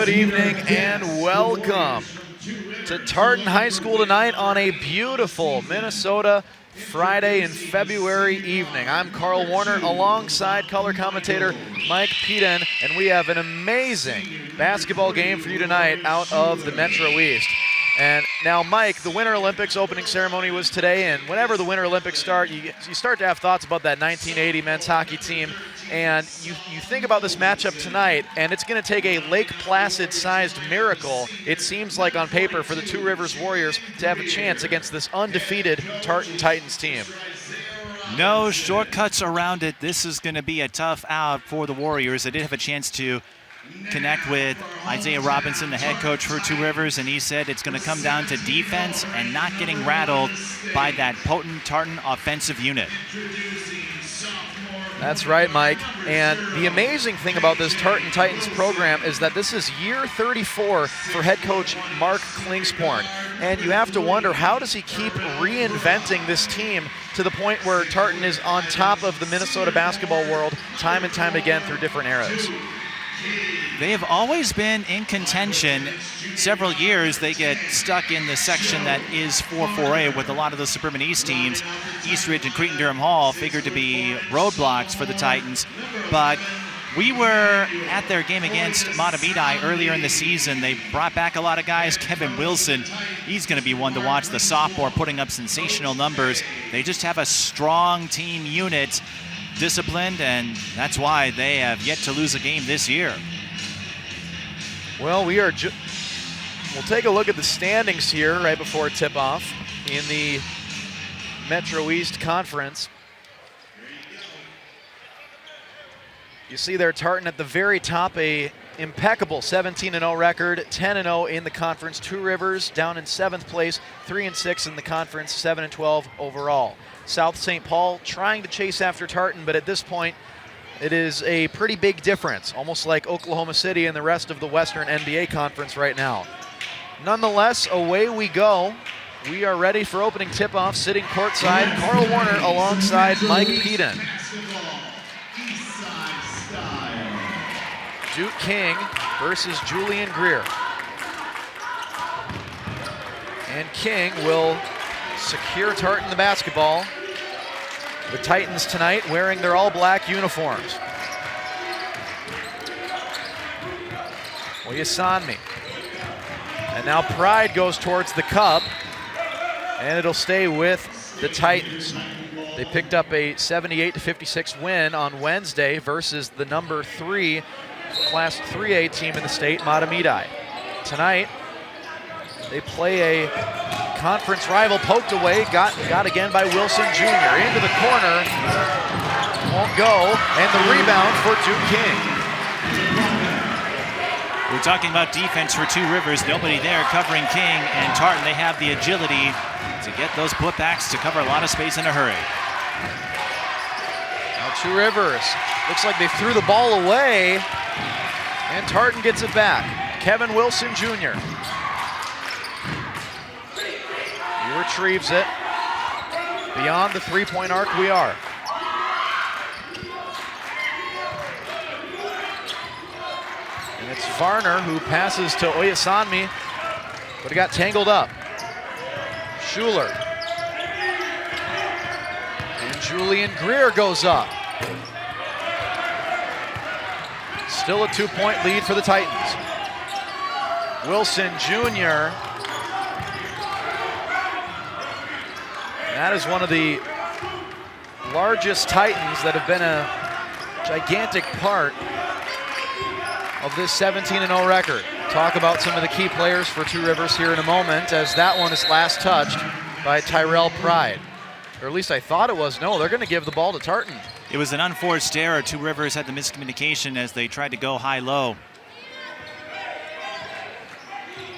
Good evening and welcome to Tartan High School tonight on a beautiful Minnesota Friday in February evening. I'm Carl Warner alongside color commentator Mike Peden, and we have an amazing basketball game for you tonight out of the Metro East. And now, Mike, the Winter Olympics opening ceremony was today, and whenever the Winter Olympics start, you start to have thoughts about that 1980 men's hockey team, and you think about this matchup tonight, and it's going to take a Lake Placid-sized miracle, it seems like on paper, for the Two Rivers Warriors to have a chance against this undefeated Tartan Titans team. No shortcuts around it. This is going to be a tough out for the Warriors. They did have a chance to connect with Isaiah Robinson, the head coach for Two Rivers, and he said it's going to come down to defense and not getting rattled by that potent Tartan offensive unit. That's right, Mike. And the amazing thing about this Tartan Titans program is that this is year 34 for head coach Mark Klingsporn. And you have to wonder, how does he keep reinventing this team to the point where Tartan is on top of the Minnesota basketball world time and time again through different eras? They have always been in contention. Several years they get stuck in the section that is 4-4A with a lot of the Suburban East teams. Eastridge and Cretin-Durham Hall figured to be roadblocks for the Titans. But we were at their game against Matamidi earlier in the season. They brought back a lot of guys. Kevin Wilson, he's going to be one to watch, the sophomore, putting up sensational numbers. They just have a strong team unit, disciplined, and that's why they have yet to lose a game this year. Well, we'll take a look at the standings here right before tip-off in the Metro East Conference. You see there Tartan at the very top, a impeccable 17-0 record, 10-0 in the conference. Two Rivers down in 7th place, 3-6 in the conference, 7-12 overall. South St. Paul trying to chase after Tartan, but at this point, it is a pretty big difference, almost like Oklahoma City and the rest of the Western NBA Conference right now. Nonetheless, away we go. We are ready for opening tip-off, sitting courtside. Carl Warner alongside Mike Peden. Duke King versus Julian Greer. And King will secure Tartan the basketball. The Titans tonight wearing their all-black uniforms. Oyesanmi. And now Pride goes towards the cup, and it'll stay with the Titans. They picked up a 78-56 win on Wednesday versus the number 3 Class 3A team in the state, Matamidi. Tonight, they play a conference rival, poked away, got again by Wilson Jr. Into the corner, won't go, and the rebound for Duke King. We're talking about defense for Two Rivers. Nobody there covering King and Tartan. They have the agility to get those putbacks to cover a lot of space in a hurry. Now Two Rivers, looks like they threw the ball away, and Tartan gets it back. Kevin Wilson Jr. He retrieves it. Beyond the three-point arc we are. And it's Varner who passes to Oyesanmi, but he got tangled up. Schuler. And Julian Greer goes up. Still a 2-point lead for the Titans. Wilson Jr. That is one of the largest Titans that have been a gigantic part of this 17-0 record. Talk about some of the key players for Two Rivers here in a moment, as that one is last touched by Tyrell Pride. Or at least I thought it was. No, they're going to give the ball to Tartan. It was an unforced error. Two Rivers had the miscommunication as they tried to go high-low.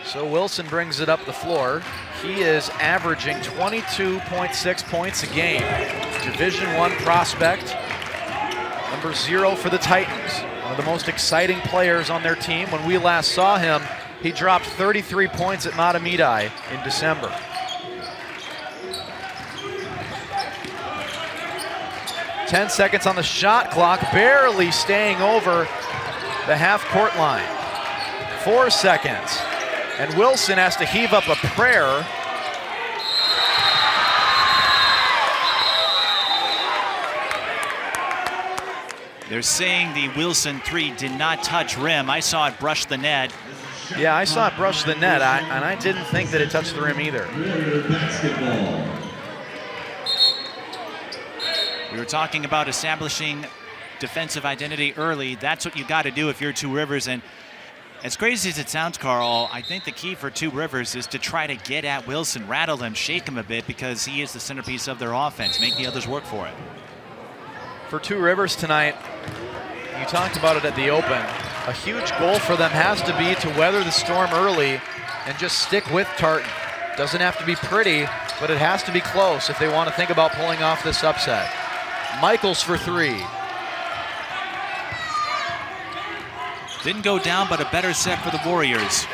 So Wilson brings it up the floor. He is averaging 22.6 points a game. Division I prospect, number 0 for the Titans. One of the most exciting players on their team. When we last saw him, he dropped 33 points at Matamidi in December. Ten seconds on the shot clock, barely staying over the half-court line. 4 seconds. And Wilson has to heave up a prayer. They're saying the Wilson 3 did not touch rim. I saw it brush the net. Yeah, I saw it brush the net, and I didn't think that it touched the rim either. We were talking about establishing defensive identity early. That's what you got to do if you're Two Rivers. And as crazy as it sounds, Carl, I think the key for Two Rivers is to try to get at Wilson, rattle him, shake him a bit, because he is the centerpiece of their offense. Make the others work for it. For Two Rivers tonight, you talked about it at the Open, a huge goal for them has to be to weather the storm early and just stick with Tartan. Doesn't have to be pretty, but it has to be close if they want to think about pulling off this upset. Michaels for 3. Didn't go down, but a better set for the Warriors.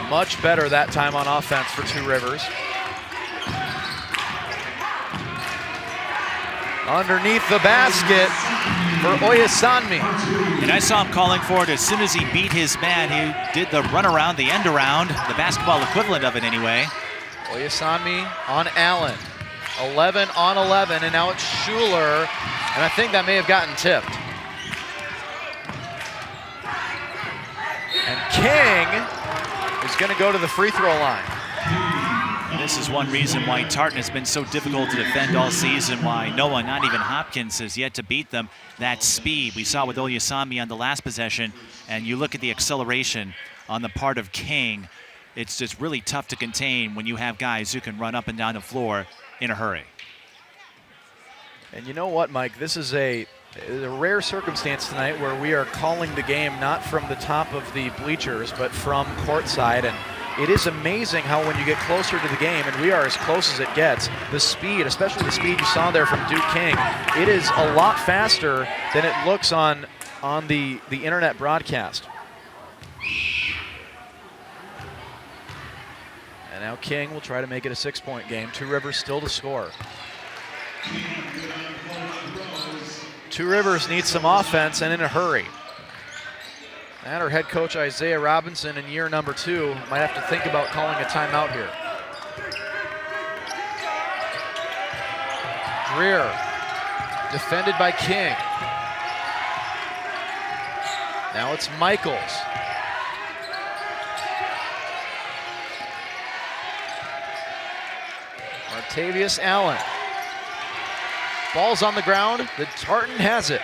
Much better that time on offense for Two Rivers. Underneath the basket for Oyesanmi. And I saw him calling for it as soon as he beat his man. He did the runaround, the end around, the basketball equivalent of it anyway. Oyesanmi on Allen. 11 on 11, and now it's Schuler, and I think that may have gotten tipped. And King is going to go to the free throw line. And this is one reason why Tartan has been so difficult to defend all season, why no one, not even Hopkins, has yet to beat them. That speed we saw with Oyesanmi on the last possession, and you look at the acceleration on the part of King, it's just really tough to contain when you have guys who can run up and down the floor in a hurry. And you know what, Mike? This is a rare circumstance tonight where we are calling the game not from the top of the bleachers, but from courtside. And it is amazing how when you get closer to the game, and we are as close as it gets, the speed, especially the speed you saw there from Duke King, it is a lot faster than it looks on the internet broadcast. And now King will try to make it a 6-point game. Two Rivers still to score. Two Rivers needs some offense and in a hurry. And our head coach Isaiah Robinson in year number 2 might have to think about calling a timeout here. Greer, defended by King. Now it's Michaels. Martavius Allen. Ball's on the ground. The Tartan has it.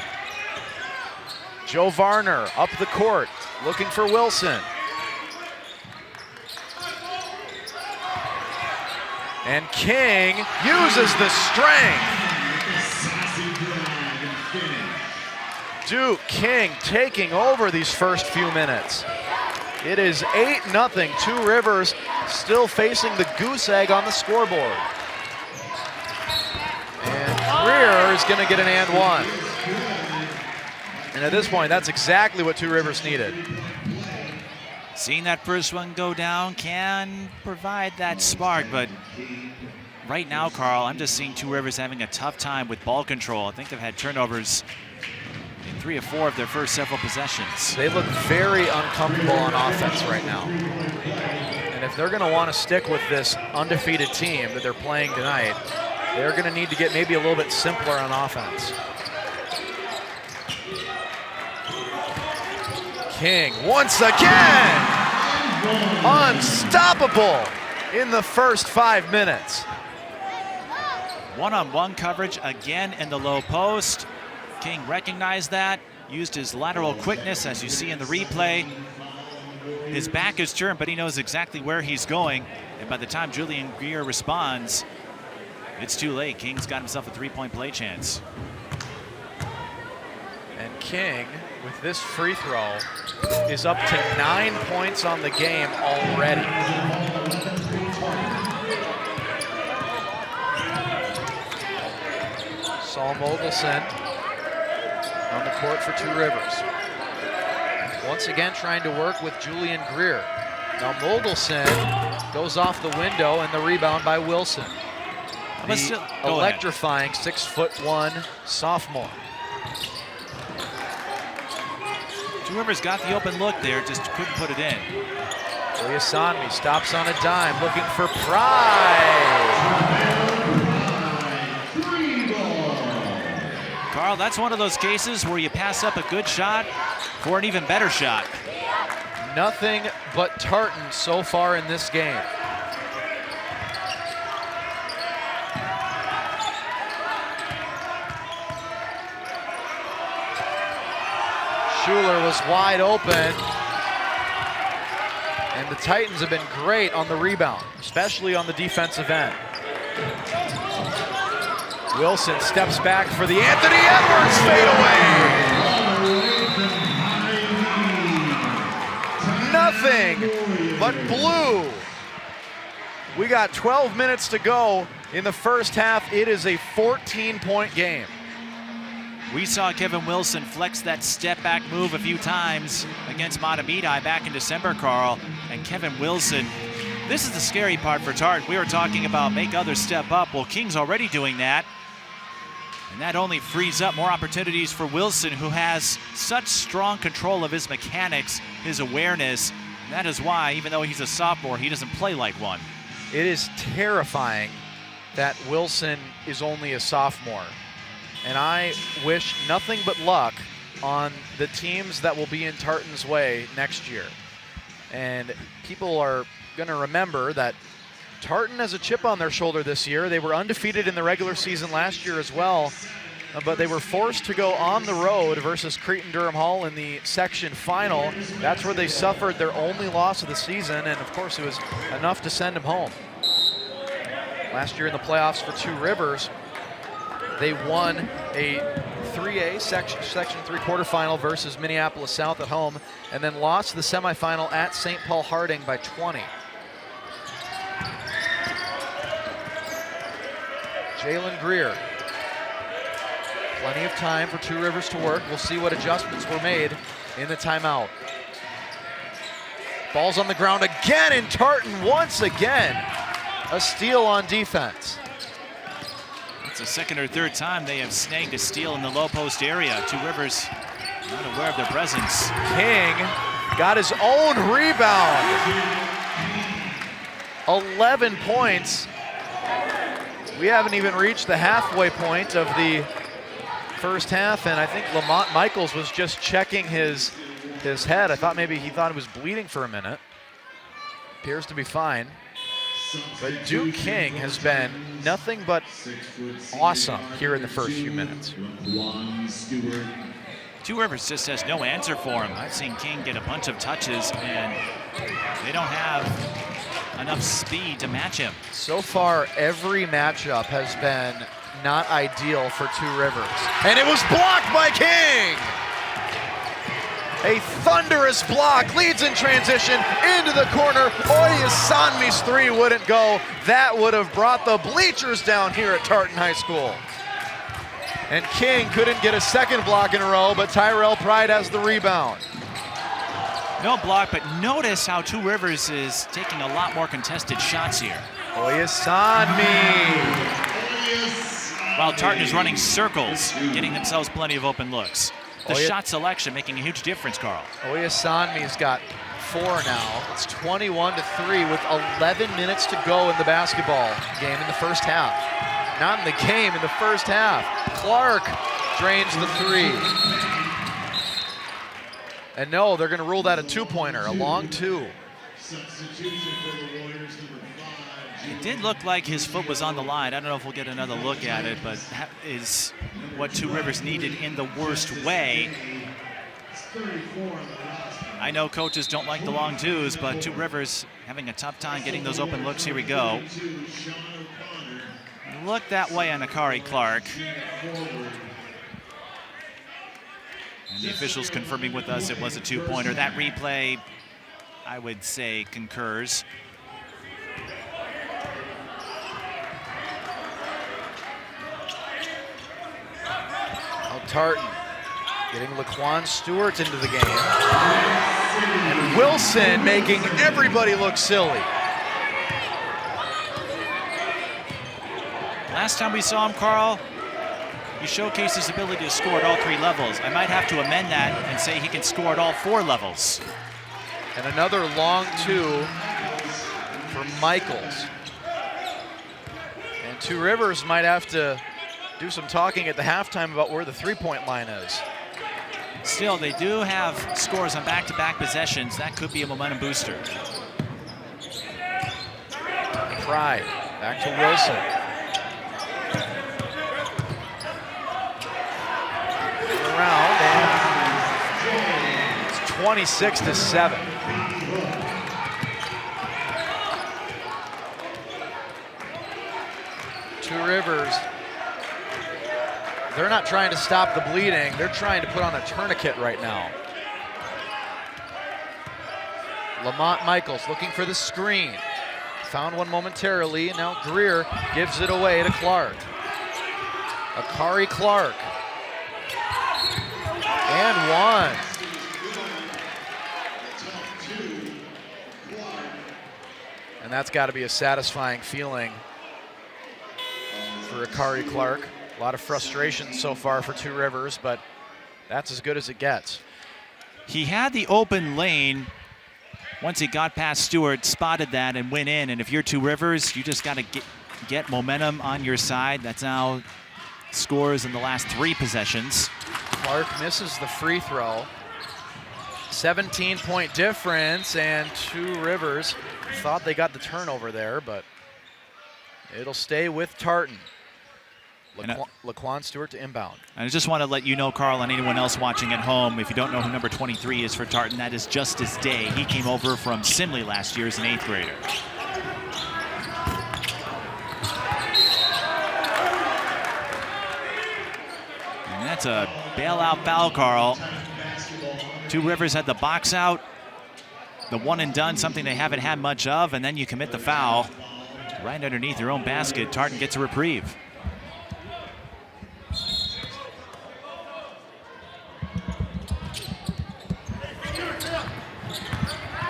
Joe Varner up the court, looking for Wilson. And King uses the strength. Duke King taking over these first few minutes. It is 8-0. Two Rivers still facing the goose egg on the scoreboard. And Greer is going to get an and one. And at this point, that's exactly what Two Rivers needed. Seeing that first one go down can provide that spark, but right now, Carl, I'm just seeing Two Rivers having a tough time with ball control. I think they've had turnovers in 3 or 4 of their first several possessions. They look very uncomfortable on offense right now. And if they're going to want to stick with this undefeated team that they're playing tonight, they're going to need to get maybe a little bit simpler on offense. King once again, unstoppable in the first 5 minutes. One-on-one coverage again in the low post. King recognized that, used his lateral quickness as you see in the replay. His back is turned, but he knows exactly where he's going. And by the time Julian Greer responds, it's too late. King's got himself a 3-point play chance. And King, with this free throw, is up to 9 points on the game already. Saul Mogelson on the court for Two Rivers. Once again trying to work with Julian Greer. Now Mogelson goes off the window and the rebound by Wilson. The electrifying 6'1" sophomore. Two Rivers got the open look there, just couldn't put it in. Oyasanmi stops on a dime, looking for Pride. Carl, that's one of those cases where you pass up a good shot for an even better shot. Nothing but Tartan so far in this game. Schuler was wide open, and the Titans have been great on the rebound, especially on the defensive end. Wilson steps back for the Anthony Edwards fadeaway. Nothing but blue. We got 12 minutes to go in the first half. It is a 14-point game. We saw Kevin Wilson flex that step-back move a few times against Matabidi back in December, Carl. And Kevin Wilson, this is the scary part for Tartan. We were talking about make others step up. Well, King's already doing that. And that only frees up more opportunities for Wilson, who has such strong control of his mechanics, his awareness. And that is why, even though he's a sophomore, he doesn't play like one. It is terrifying that Wilson is only a sophomore. And I wish nothing but luck on the teams that will be in Tartan's way next year. And people are going to remember that Tartan has a chip on their shoulder this year. They were undefeated in the regular season last year as well, but they were forced to go on the road versus Cretin-Durham Hall in the section final. That's where they suffered their only loss of the season, and of course it was enough to send them home. Last year in the playoffs for Two Rivers, they won a 3A Section 3 quarterfinal versus Minneapolis South at home, and then lost the semifinal at St. Paul Harding by 20. Jalen Greer. Plenty of time for Two Rivers to work. We'll see what adjustments were made in the timeout. Ball's on the ground again, and Tartan once again a steal on defense. It's the second or third time they have snagged a steal in the low post area. Two Rivers not aware of their presence. King got his own rebound. 11 points. We haven't even reached the halfway point of the first half, and I think Lamont Michaels was just checking his head. I thought maybe he thought it was bleeding for a minute. Appears to be fine. But Duke King has been nothing but awesome here in the first few minutes. Two Rivers just has no answer for him. I've seen King get a bunch of touches, and they don't have enough speed to match him. So far, every matchup has been not ideal for Two Rivers. And it was blocked by King! A thunderous block, leads in transition into the corner. Oyasanmi's three wouldn't go. That would have brought the bleachers down here at Tartan High School. And King couldn't get a second block in a row, but Tyrell Pride has the rebound. No block, but notice how Two Rivers is taking a lot more contested shots here. Oyasanmi. While Tartan is running circles, getting themselves plenty of open looks. The shot selection making a huge difference, Carl. Oyasanmi's got 4 now. It's 21-3 with 11 minutes to go in the basketball game in the first half. Not in the game, in the first half. Clark drains the 3. And no, they're going to rule that a 2-pointer, a long 2. It did look like his foot was on the line. I don't know if we'll get another look at it, but that is what Two Rivers needed in the worst way. I know coaches don't like the long 2s, but Two Rivers having a tough time getting those open looks. Here we go. Look that way on Akari Clark. And the officials confirming with us it was a 2-pointer. That replay, I would say, concurs. Tartan getting Laquan Stewart into the game. And Wilson making everybody look silly. Last time we saw him, Carl, he showcased his ability to score at all 3 levels. I might have to amend that and say he can score at all 4 levels. And another long 2 for Michaels. And Two Rivers might have to do some talking at the halftime about where the 3-point line is. Still, they do have scores on back-to-back possessions. That could be a momentum booster. Pride, back to Wilson. Around, and it's 26-7. Two Rivers, they're not trying to stop the bleeding, they're trying to put on a tourniquet right now. Lamont Michaels looking for the screen. Found one momentarily, and now Greer gives it away to Clark. Akari Clark. And one. And that's got to be a satisfying feeling for Akari Clark. A lot of frustration so far for Two Rivers, but that's as good as it gets. He had the open lane. Once he got past Stewart, spotted that and went in. And if you're Two Rivers, you just got to get momentum on your side. That's now scores in the last 3 possessions. Clark misses the free throw. 17-point difference, and Two Rivers thought they got the turnover there, but it'll stay with Tartan. Laquan Stewart to inbound. And I just want to let you know, Carl, and anyone else watching at home, if you don't know who number 23 is for Tartan, that is Justice Day. He came over from Simley last year as an 8th grader. And that's a bailout foul, Carl. Two Rivers had the box out, the one and done, something they haven't had much of, and then you commit the foul right underneath your own basket. Tartan gets a reprieve.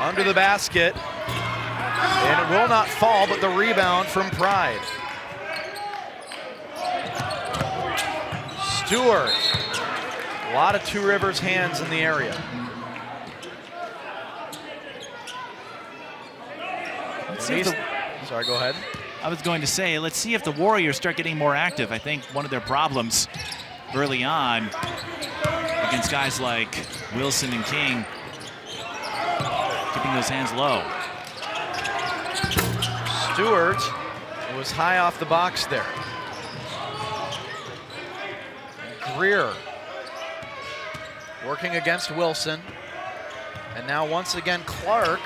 Under the basket, and it will not fall, but the rebound from Pride. Stewart, a lot of Two Rivers hands in the area. Sorry, go ahead. I was going to say, let's see if the Warriors start getting more active. I think one of their problems early on against guys like Wilson and King, keeping those hands low. Stewart was high off the box there. Greer working against Wilson. And now once again Clark.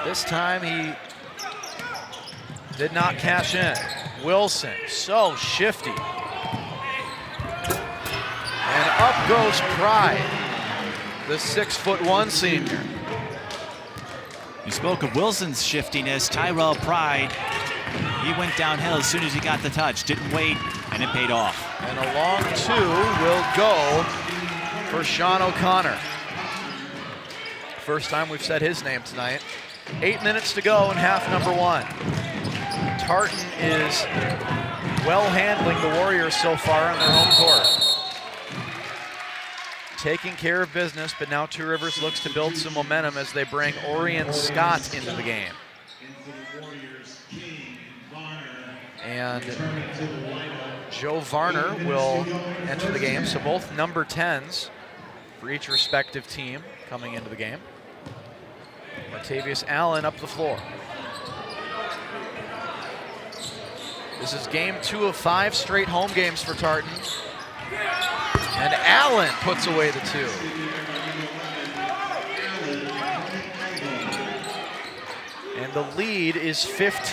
This time he did not cash in. Wilson, so shifty. And up goes Pride, the 6'1" senior. You spoke of Wilson's shiftiness. Tyrell Pride, he went downhill as soon as he got the touch. Didn't wait, and it paid off. And a long 2 will go for Sean O'Connor. First time we've said his name tonight. 8 minutes to go in half number 1. Tartan is well handling the Warriors so far on their home court. Taking care of business, but now Two Rivers looks to build some momentum as they bring Orion Scott into the game. And Joe Varner will enter the game, so both number 10s for each respective team coming into the game. Martavius Allen up the floor. This is game 2 of 5 straight home games for Tartan. And Allen puts away the 2. And the lead is 15.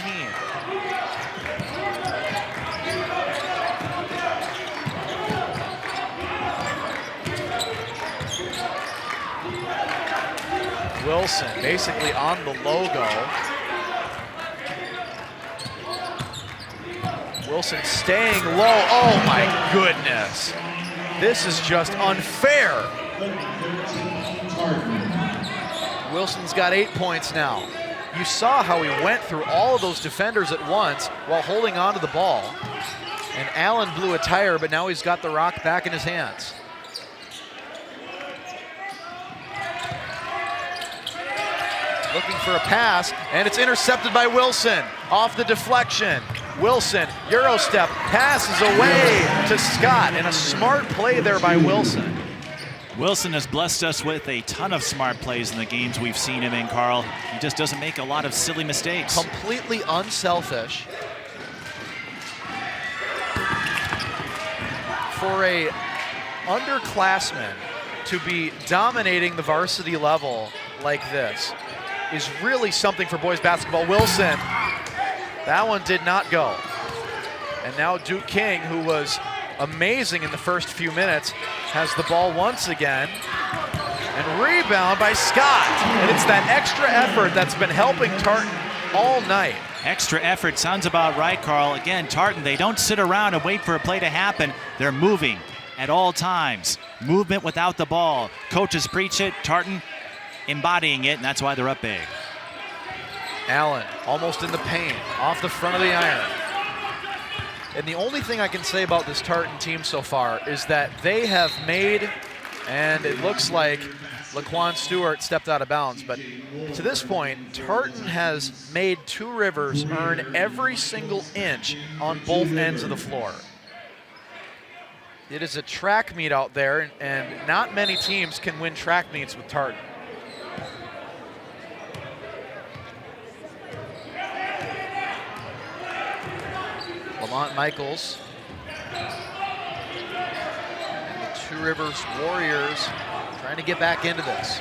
Wilson basically on the logo. Wilson staying low. Oh my goodness. This is just unfair. Wilson's got 8 points now. You saw how he went through all of those defenders at once while holding on to the ball. And Allen blew a tire, but now he's got the rock back in his hands. Looking for a pass, and it's intercepted by Wilson. Off the deflection. Wilson, Euro step, passes away to Scott, and a smart play there by Wilson. Wilson has blessed us with a ton of smart plays in the games we've seen him in, Carl. He just doesn't make a lot of silly mistakes. Completely unselfish. For a underclassman to be dominating the varsity level like this is really something for boys basketball. Wilson, that one did not go. And now Duke King, who was amazing in the first few minutes, has the ball once again. And rebound by Scott. And it's that extra effort that's been helping Tartan all night. Extra effort sounds about right, Carl. Again, Tartan, they don't sit around and wait for a play to happen. They're moving at all times. Movement without the ball. Coaches preach it. Tartan embodying it, and that's why they're up big. Allen almost in the paint, off the front of the iron. And the only thing I can say about this Tartan team so far is that they have made, and it looks like Laquan Stewart stepped out of bounds, but to this point, Tartan has made Two Rivers earn every single inch on both ends of the floor. It is a track meet out there, and not many teams can win track meets with Tartan. Lamont Michaels and the Two Rivers Warriors trying to get back into this.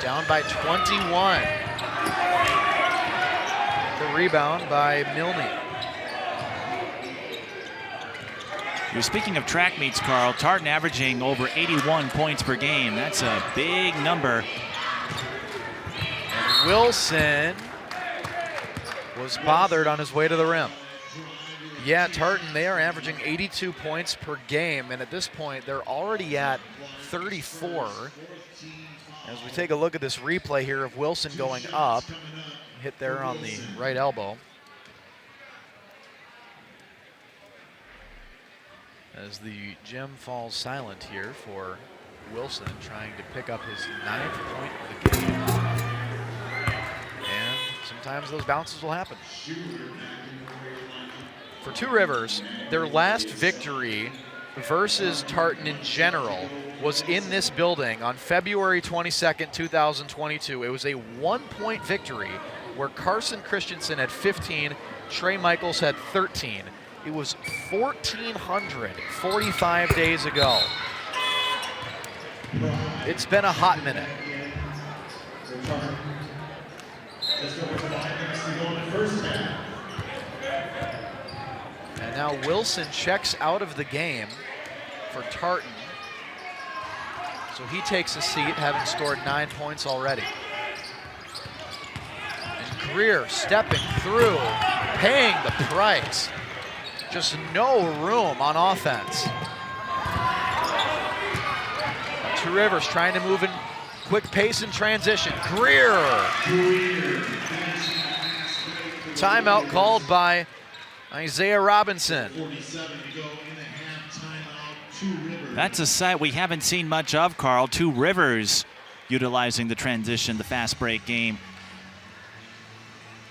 Down by 21. The rebound by Milne. You're speaking of track meets, Carl. Tartan averaging over 81 points per game. That's a big number. And Wilson was bothered on his way to the rim. Yeah, Tartan, they are averaging 82 points per game, and at this point, they're already at 34. As we take a look at this replay here of Wilson going up, hit there on the right elbow. As the gym falls silent here for Wilson, trying to pick up his 9th point of the game. And sometimes those bounces will happen. For Two Rivers, their last victory versus Tartan in general was in this building on February 22nd, 2022. It was a 1-point victory where Carson Christensen had 15, Trey Michaels had 13. It was 1,445 days ago. It's been a hot minute. And now Wilson checks out of the game for Tartan. So he takes a seat, having scored 9 points already. And Greer stepping through, paying the price. Just no room on offense. Two Rivers trying to move in quick pace and transition. Greer. Timeout called by Isaiah Robinson. That's a sight we haven't seen much of, Carl. Two Rivers utilizing the transition, the fast break game.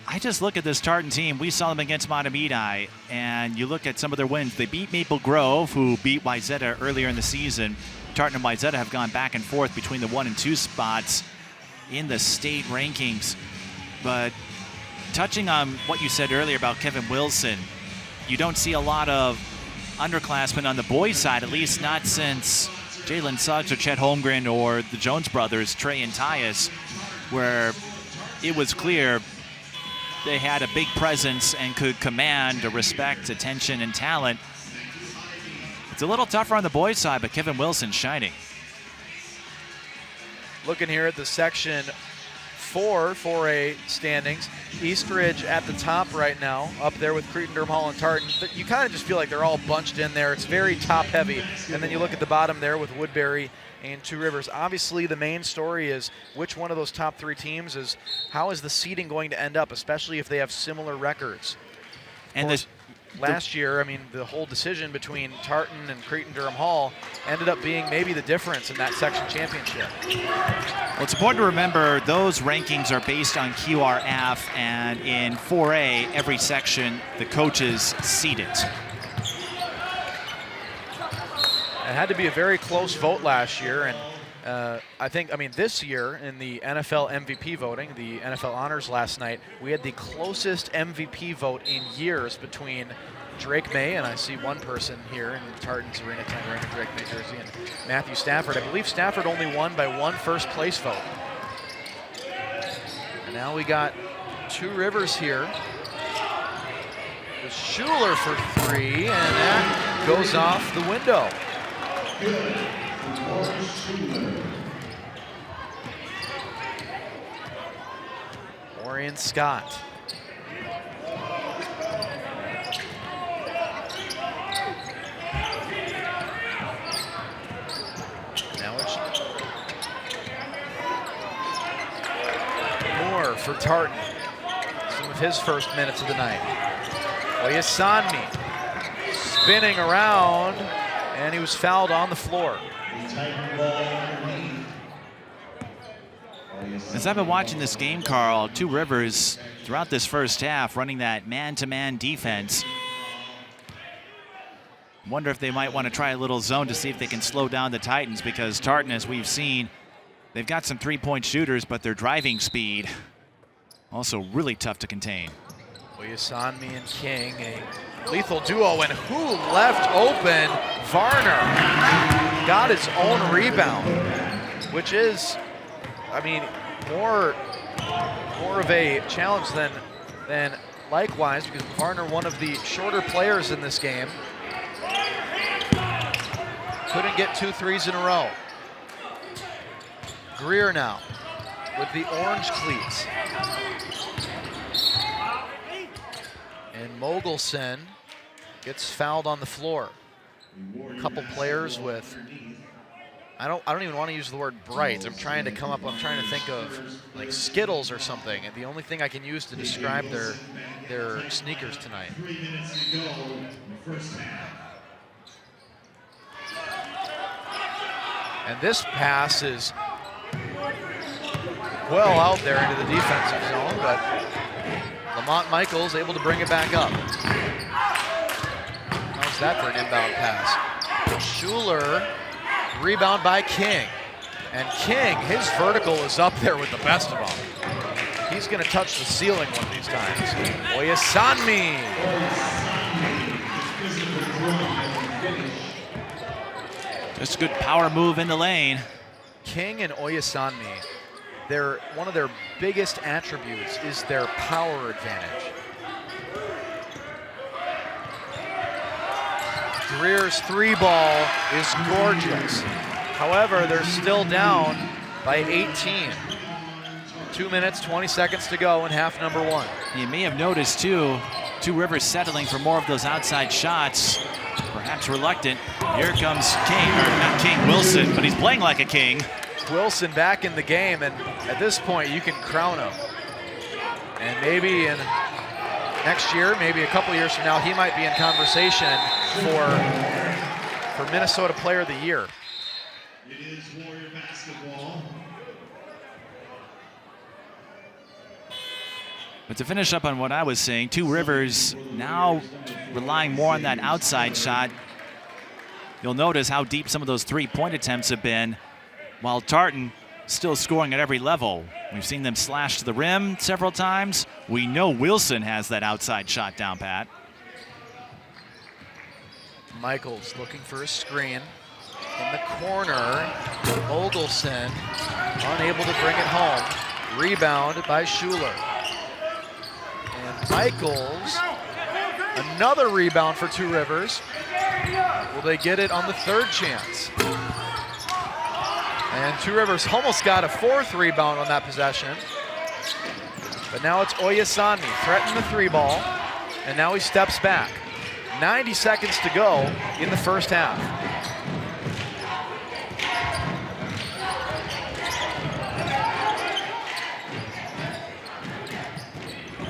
I just look at this Tartan team. We saw them against Mahtomedi, and you look at some of their wins. They beat Maple Grove, who beat Wayzata earlier in the season. Tartan and Wayzata have gone back and forth between the 1 and 2 spots in the state rankings. But touching on what you said earlier about Kevin Wilson, you don't see a lot of underclassmen on the boys' side, at least not since Jalen Suggs or Chet Holmgren or the Jones brothers, Trey and Tyus, where it was clear they had a big presence and could command respect, attention, and talent. It's a little tougher on the boys' side, but Kevin Wilson shining. Looking here at the Section 4 4A standings. Eastridge at the top right now, up there with Cretin-Derham Hall and Tartan. But you kind of just feel like they're all bunched in there. It's very top-heavy. And then you look at the bottom there with Woodbury and Two Rivers. Obviously, the main story is which one of those top 3 teams is, how is the seeding going to end up, especially if they have similar records. And last year, I mean, the whole decision between Tartan and Cretin-Durham Hall ended up being maybe the difference in that section championship. Well, it's important to remember those rankings are based on QRF, and in 4A, every section, the coaches seed it. It had to be a very close vote last year, and I mean, this year in the NFL MVP voting, the NFL Honors last night, we had the closest MVP vote in years between Drake May, and I see one person here in Tartan's arena tonight wearing a Drake May jersey, and Matthew Stafford. I believe Stafford only won by one first place vote. And now we got Two Rivers here. With Schuler for three, and that goes off the window. Orion Scott. Now it's Moore for Tartan. Some of his first minutes of the night. Oyesanmi spinning around, and he was fouled on the floor. As I've been watching this game, Carl, Two Rivers throughout this first half running that man-to-man defense. Wonder if they might want to try a little zone to see if they can slow down the Titans, because Tartan, as we've seen, they've got some three-point shooters, but their driving speed also really tough to contain. Oyesanmi and King, a lethal duo, and who left open? Varner got his own rebound, which is, I mean, more of a challenge than likewise, because Varner, one of the shorter players in this game, couldn't get 2 threes in a row. Greer now with the orange cleats. And Mogelson gets fouled on the floor. A couple players with, I don't even want to use the word bright. I'm trying to think of like Skittles or something. And the only thing I can use to describe their sneakers tonight. And this pass is well out there into the defensive zone, but Lamont Michaels able to bring it back up. How's that for an inbound pass? Schuler, rebound by King. And King, his vertical is up there with the best of them. He's going to touch the ceiling one of these times. Oyesanmi. Just a good power move in the lane. King and Oyesanmi, one of their biggest attributes is their power advantage. Greer's 3-ball is gorgeous. However, they're still down by 18. 2 minutes, 20 seconds to go in half number one. You may have noticed too, Two Rivers settling for more of those outside shots. Perhaps reluctant. Here comes King, or not King, Wilson, but he's playing like a king. Wilson back in the game, and at this point you can crown him. And maybe in next year, maybe a couple years from now, he might be in conversation for Minnesota Player of the Year. It is Warrior basketball. But to finish up on what I was saying, Two Rivers now relying more on that outside shot. You'll notice how deep some of those three-point attempts have been, while Tartan still scoring at every level. We've seen them slash to the rim several times. We know Wilson has that outside shot down pat. Michaels looking for a screen. In the corner, Mogelson unable to bring it home. Rebound by Schuler. And Michaels, another rebound for Two Rivers. Will they get it on the third chance? And Two Rivers almost got a fourth rebound on that possession. But now it's Oyesanmi threatening the 3-ball, and now he steps back. 90 seconds to go in the first half.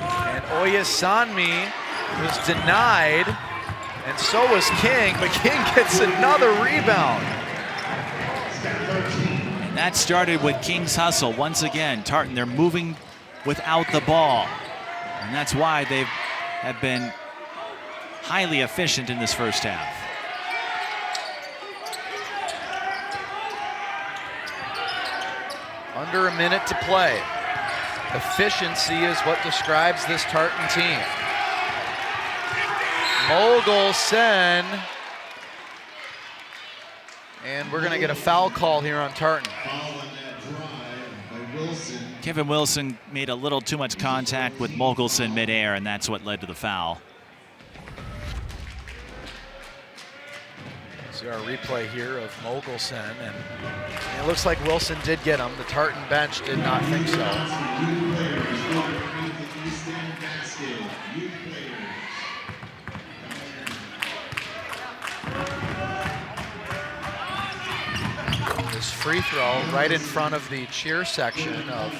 And Oyesanmi was denied, and so was King, but King gets another rebound. And that started with King's hustle. Once again, Tartan, they're moving without the ball. And that's why they have been highly efficient in this first half. Under a minute to play. Efficiency is what describes this Tartan team. Mogulson. And we're going to get a foul call here on Tartan. Kevin Wilson made a little too much contact with Mogulson midair, and that's what led to the foul. See our replay here of Mogulson, and it looks like Wilson did get him. The Tartan bench did not think so. This free throw right in front of the cheer section of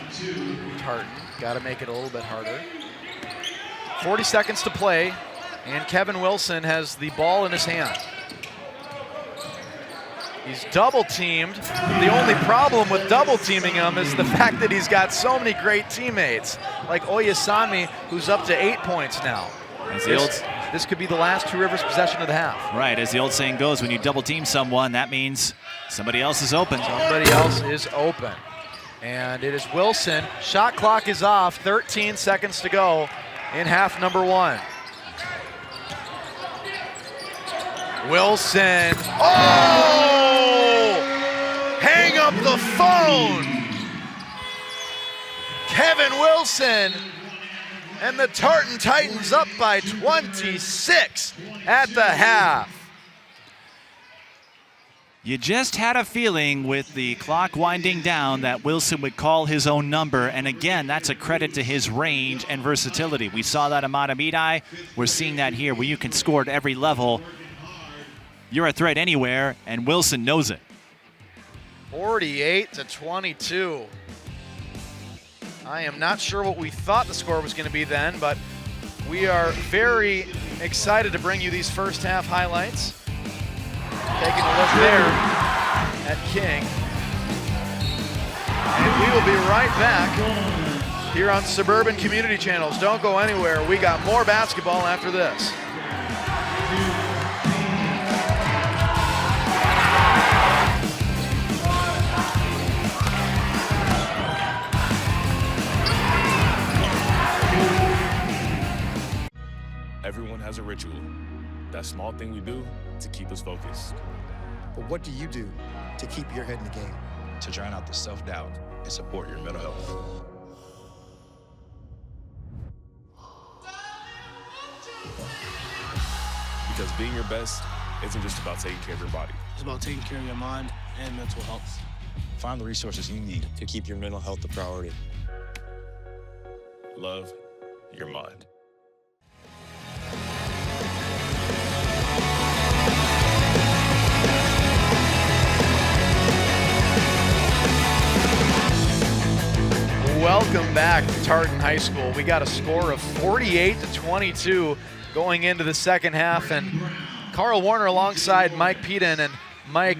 Tartan. Got to make it a little bit harder. 40 seconds to play, and Kevin Wilson has the ball in his hand. He's double teamed. The only problem with double teaming him is the fact that he's got so many great teammates, like Oyasami, who's up to 8 points now. This could be the last Two Rivers possession of the half. Right, as the old saying goes, when you double team someone, that means somebody else is open. Somebody else is open. And it is Wilson. Shot clock is off, 13 seconds to go in half number one. Wilson, oh! Hang up the phone! Kevin Wilson, and the Tartan Titans up by 26 at the half. You just had a feeling with the clock winding down that Wilson would call his own number, and again, that's a credit to his range and versatility. We saw that in Matamidi. We're seeing that here, where you can score at every level. You're a threat anywhere, and Wilson knows it. 48-22. I am not sure what we thought the score was going to be then, but we are very excited to bring you these first half highlights. Taking a look there at King. And we will be right back here on Suburban Community Channels. Don't go anywhere. We got more basketball after this. Everyone has a ritual, that small thing we do to keep us focused. But what do you do to keep your head in the game? To drown out the self-doubt and support your mental health. Because being your best isn't just about taking care of your body. It's about taking care of your mind and mental health. Find the resources you need to keep your mental health a priority. Love your mind. Welcome back to Tartan High School. We got a score of 48-22 going into the second half, and Carl Warner alongside Mike Peden. And Mike,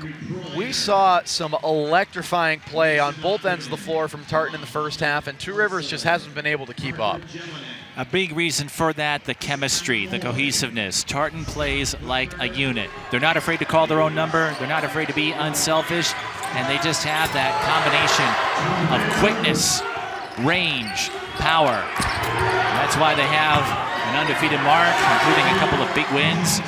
we saw some electrifying play on both ends of the floor from Tartan in the first half, and Two Rivers just hasn't been able to keep up. A big reason for that, the chemistry, the cohesiveness. Tartan plays like a unit. They're not afraid to call their own number. They're not afraid to be unselfish, and they just have that combination of quickness, range, power. And that's why they have an undefeated mark, including a couple of big wins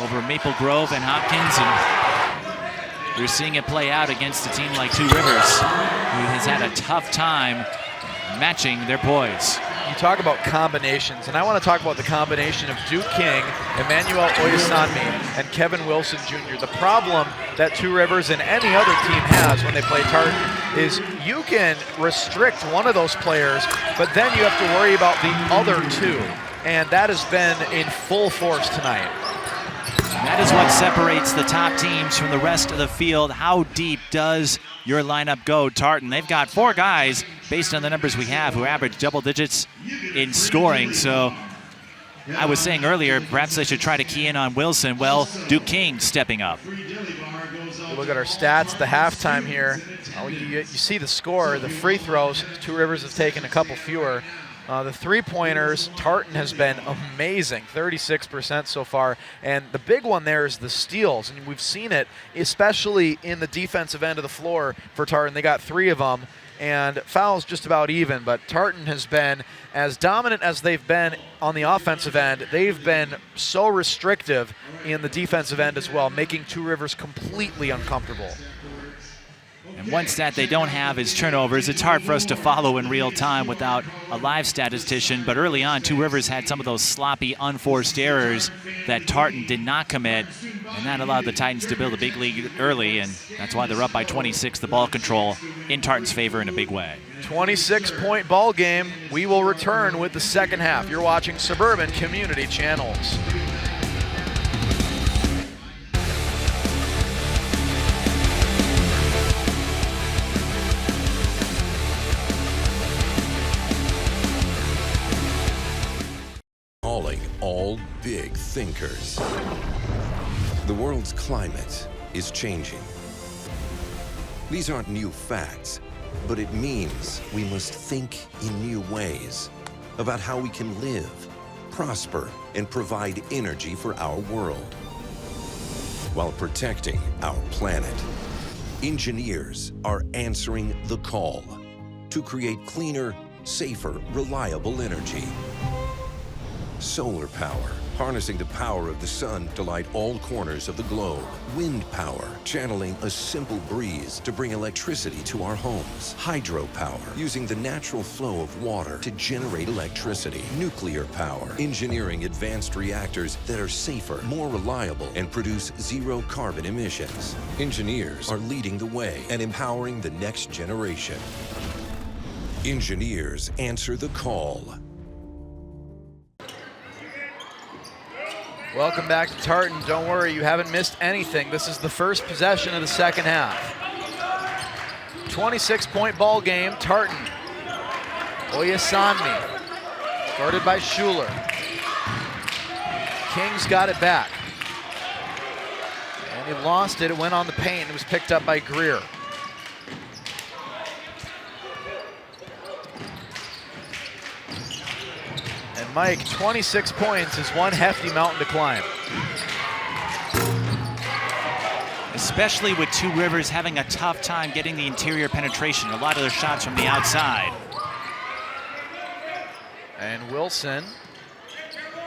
over Maple Grove and Hopkins. And we're seeing it play out against a team like Two Rivers, who has had a tough time matching their poise. You talk about combinations, and I want to talk about the combination of Duke King, Emmanuel Oyasami, and Kevin Wilson Jr. The problem that Two Rivers and any other team has when they play Tartan is you can restrict one of those players, but then you have to worry about the other two, and that has been in full force tonight. That is what separates the top teams from the rest of the field. How deep does your lineup go, Tartan? They've got 4 guys, based on the numbers we have, who average double digits in scoring. So I was saying earlier, perhaps they should try to key in on Wilson. Well, Duke King stepping up. You look at our stats, the halftime here. You see the score, the free throws. Two Rivers have taken a couple fewer. The three-pointers, Tartan has been amazing, 36% so far. And the big one there is the steals. And we've seen it, especially in the defensive end of the floor for Tartan. They got 3 of them. And fouls just about even, but Tartan has been as dominant as they've been on the offensive end. They've been so restrictive in the defensive end as well, making Two Rivers completely uncomfortable. And one stat they don't have is turnovers. It's hard for us to follow in real time without a live statistician, but early on, Two Rivers had some of those sloppy, unforced errors that Tartan did not commit, and that allowed the Titans to build a big lead early, and that's why they're up by 26, the ball control in Tartan's favor in a big way. 26-point ball game. We will return with the second half. You're watching Suburban Community Channels. All big thinkers. The world's climate is changing. These aren't new facts, but it means we must think in new ways about how we can live, prosper, and provide energy for our world while protecting our planet. Engineers are answering the call to create cleaner, safer, reliable energy. Solar power, harnessing the power of the sun to light all corners of the globe. Wind power, channeling a simple breeze to bring electricity to our homes. Hydropower, using the natural flow of water to generate electricity. Nuclear power, engineering advanced reactors that are safer, more reliable, and produce zero carbon emissions. Engineers are leading the way and empowering the next generation. Engineers answer the call. Welcome back to Tartan. Don't worry, you haven't missed anything. This is the first possession of the second half. 26-point ball game. Tartan. Oyasanmi. Guarded by Schuler. King's got it back. And he lost it. It went on the paint. It was picked up by Greer. Mike, 26 points is one hefty mountain to climb. Especially with Two Rivers having a tough time getting the interior penetration. A lot of their shots from the outside. And Wilson,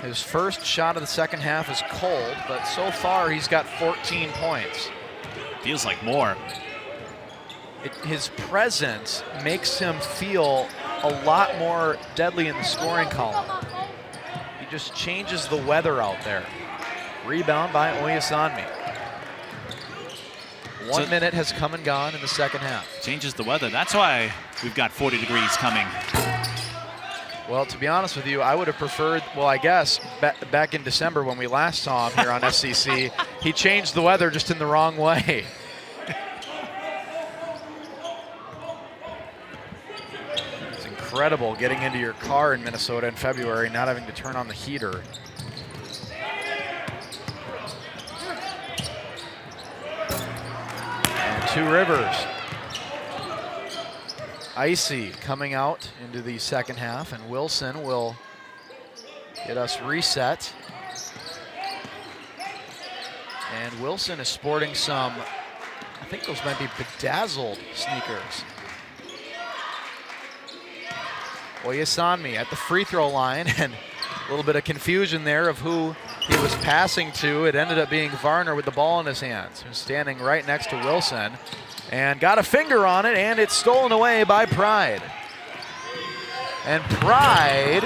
his first shot of the second half is cold, but so far he's got 14 points. Feels like more. His presence makes him feel a lot more deadly in the scoring column. He just changes the weather out there. Rebound by Oyasanmi. 1 minute has come and gone in the second half. Changes the weather. That's why we've got 40 degrees coming. Well, to be honest with you, I would have preferred, well, I guess, back in December when we last saw him here on FCC, he changed the weather just in the wrong way. Incredible getting into your car in Minnesota in February, not having to turn on the heater. And Two Rivers. Icy coming out into the second half, and Wilson will get us reset. And Wilson is sporting some, I think those might be bedazzled sneakers. Oyasanmi at the free throw line, and a little bit of confusion there of who he was passing to. It ended up being Varner with the ball in his hands, who's standing right next to Wilson, and got a finger on it, and it's stolen away by Pride. And Pride,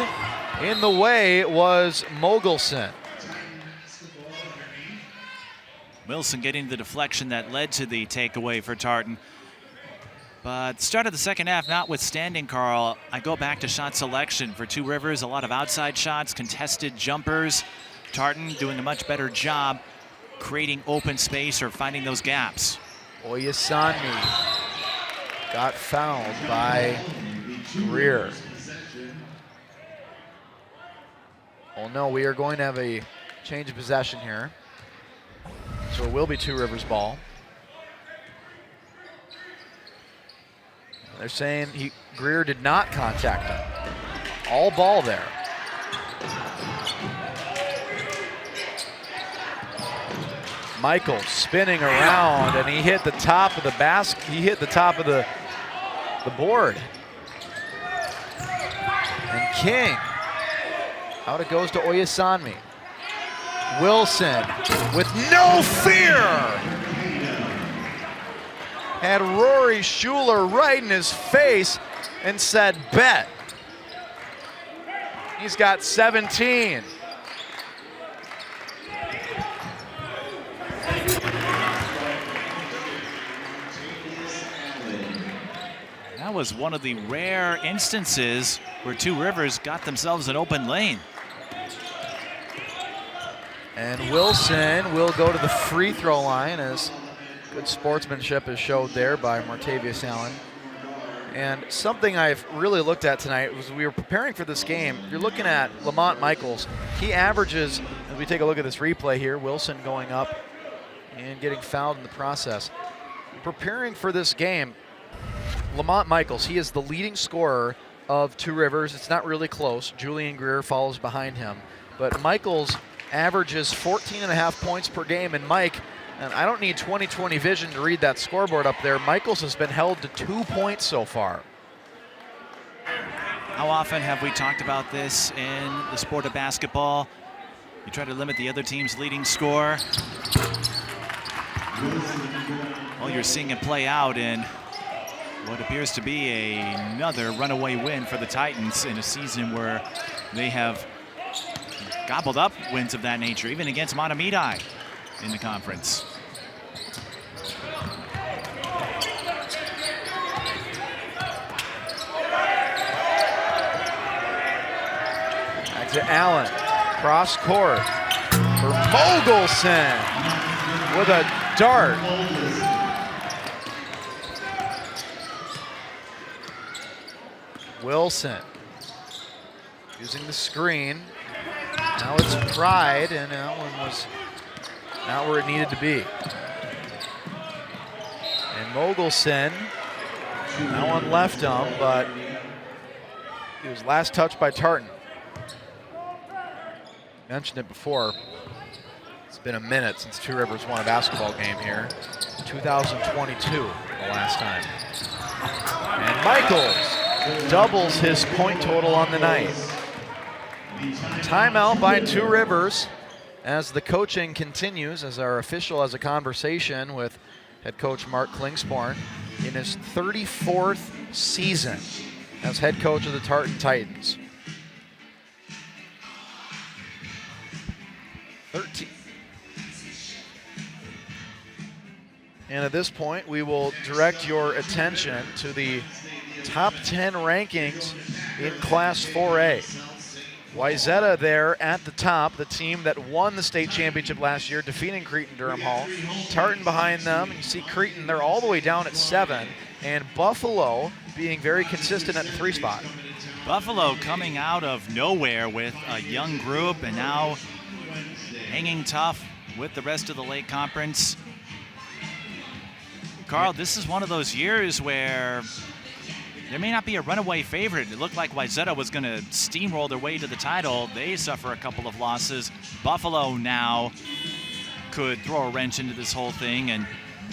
in the way, was Mogelson. Wilson getting the deflection that led to the takeaway for Tartan. But start of the second half notwithstanding, Carl, I go back to shot selection for Two Rivers. A lot of outside shots, contested jumpers. Tartan doing a much better job creating open space or finding those gaps. Oyasanmi got fouled by Greer. Well, no, we are going to have a change of possession here. So it will be Two Rivers ball. They're saying Greer did not contact him. All ball there. Michael spinning around, and he hit the top of the basket. He hit the top of the board. And King, out it goes to Oyasanmi. Wilson with no fear. Had Rory Schuler right in his face and said, bet. He's got 17. That was one of the rare instances where Two Rivers got themselves an open lane. And Wilson will go to the free throw line, as good sportsmanship is showed there by Martavius Allen. And something I've really looked at tonight was we were preparing for this game. You're looking at Lamont Michaels. He averages, as we take a look at this replay here, Wilson going up and getting fouled in the process. Preparing for this game, Lamont Michaels, he is the leading scorer of Two Rivers. It's not really close. Julian Greer follows behind him. But Michaels averages 14.5 points per game. And Mike, and I don't need 20/20 vision to read that scoreboard up there, Michaels has been held to 2 points so far. How often have we talked about this in the sport of basketball? You try to limit the other team's leading score. Well, you're seeing it play out in what appears to be another runaway win for the Titans in a season where they have gobbled up wins of that nature, even against Mahtomedi in the conference. Back to Allen, cross court for Mogelson with a dart. Wilson using the screen. Now it's Pride, and that one was not where it needed to be. And Mogelson, that one left him, but he was last touched by Tartan. Mentioned it before. It's been a minute since Two Rivers won a basketball game here. 2022, the last time. And Michaels doubles his point total on the night. Timeout by Two Rivers as the coaching continues, as our official has a conversation with head coach Mark Klingsporn in his 34th season as head coach of the Tartan Titans. 13. And at this point, we will direct your attention to the top 10 rankings in Class 4A. Wayzata there at the top, the team that won the state championship last year, defeating Cretin-Durham Hall. Tartan behind them. You see Cretin, they're all the way down at 7. And Buffalo being very consistent at the 3 spot. Buffalo coming out of nowhere with a young group and now hanging tough with the rest of the Lake Conference. Carl, this is one of those years where there may not be a runaway favorite. It looked like Wayzata was going to steamroll their way to the title. They suffer a couple of losses. Buffalo now could throw a wrench into this whole thing, and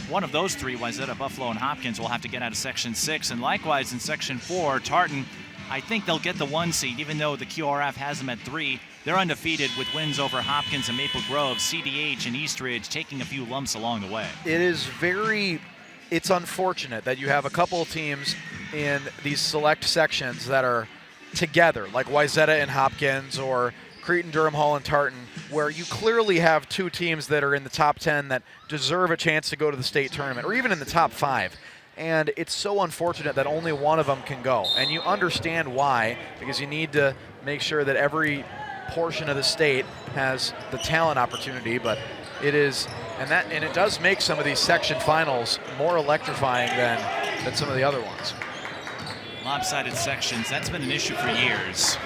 one of those three, Wayzata, Buffalo, and Hopkins, will have to get out of Section 6. And likewise in Section 4, Tartan, I think they'll get the 1 seed, even though the QRF has them at 3. They're undefeated with wins over Hopkins and Maple Grove, CDH and Eastridge taking a few lumps along the way. It's unfortunate that you have a couple of teams in these select sections that are together, like Wayzata and Hopkins or Cretin-Durham Hall and Tartan, where you clearly have 2 teams that are in the top 10 that deserve a chance to go to the state tournament, or even in the top 5. And it's so unfortunate that only one of them can go. And you understand why, because you need to make sure that every portion of the state has the talent opportunity, but it is, and it does make some of these section finals more electrifying than some of the other ones. Lopsided sections, that's been an issue for years.